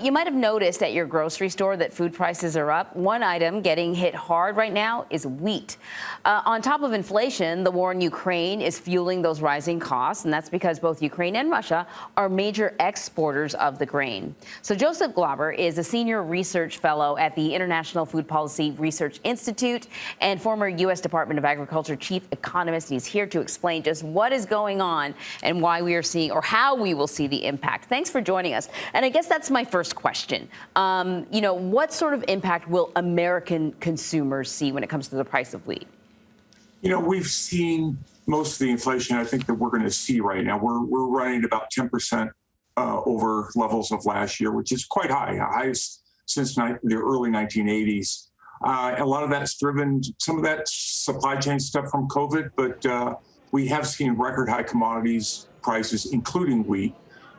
You might have noticed at your grocery store that food prices are up. One item getting hit hard right now is wheat. On top of inflation, the war in Ukraine is fueling those rising costs, and that's because both Ukraine and Russia are major exporters of the grain. So Joseph Glauber is a senior research fellow at the International Food Policy Research Institute and former U.S. Department of Agriculture chief economist. He's here to explain just what is going on and why we are seeing, or how we will see, the impact. Thanks for joining us. And I guess that's my first question. What sort of impact will American consumers see when it comes to the price of wheat? We've seen most of the inflation I think that we're going to see right now. We're running about 10% over levels of last year, which is quite high, highest since the early 1980s. A lot of that's driven, some of that supply chain stuff from COVID, but we have seen record high commodities prices, including wheat.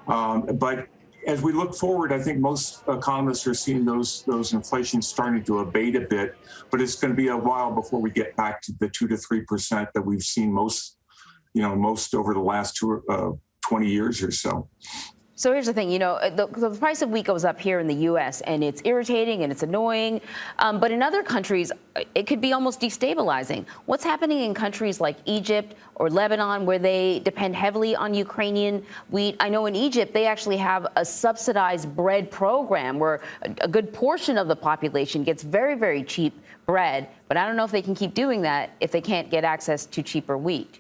But as we look forward, I think most economists are seeing those inflation starting to abate a bit, but it's going to be a while before we get back to the 2 to 3% that we've seen most over the last 20 years or so. So here's the thing, the price of wheat goes up here in the U.S. and it's irritating and it's annoying. But in other countries, it could be almost destabilizing. What's happening in countries like Egypt or Lebanon, where they depend heavily on Ukrainian wheat? I know in Egypt, they actually have a subsidized bread program where a good portion of the population gets very, very cheap bread. But I don't know if they can keep doing that if they can't get access to cheaper wheat.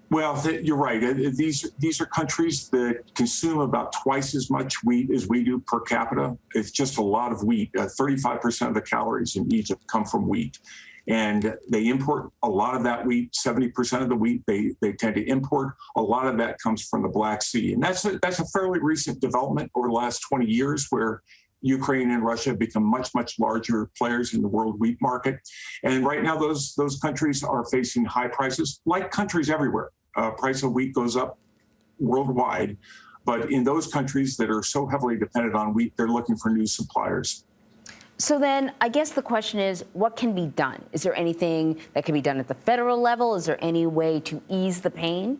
Well, you're right. These are countries that consume about twice as much wheat as we do per capita. It's just a lot of wheat. 35% of the calories in Egypt come from wheat. And they import a lot of that wheat. 70% of the wheat they tend to import. A lot of that comes from the Black Sea. And that's a fairly recent development over the last 20 years, where Ukraine and Russia have become much, much larger players in the world wheat market. And right now, those countries are facing high prices, like countries everywhere. Price of wheat goes up worldwide. But in those countries that are so heavily dependent on wheat, they're looking for new suppliers. So then I guess the question is, what can be done? Is there anything that can be done at the federal level? Is there any way to ease the pain?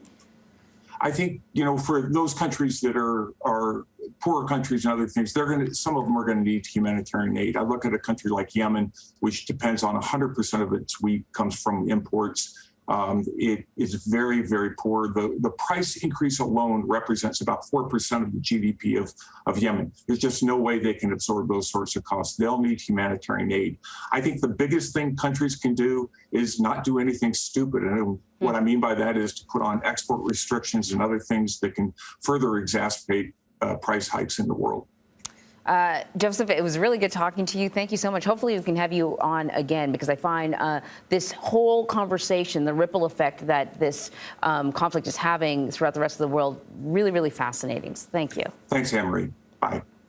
I think, for those countries that are poorer countries and other things, some of them are going to need humanitarian aid. I look at a country like Yemen, which depends on 100% of its wheat comes from imports. It is very, very poor. The price increase alone represents about 4% of the GDP of Yemen. There's just no way they can absorb those sorts of costs. They'll need humanitarian aid. I think the biggest thing countries can do is not do anything stupid. And what I mean by that is to put on export restrictions and other things that can further exacerbate price hikes in the world. Joseph, it was really good talking to you. Thank you so much. Hopefully we can have you on again, because I find this whole conversation, the ripple effect that this conflict is having throughout the rest of the world, really, really fascinating. So thank you. Thanks, Anne-Marie. Bye.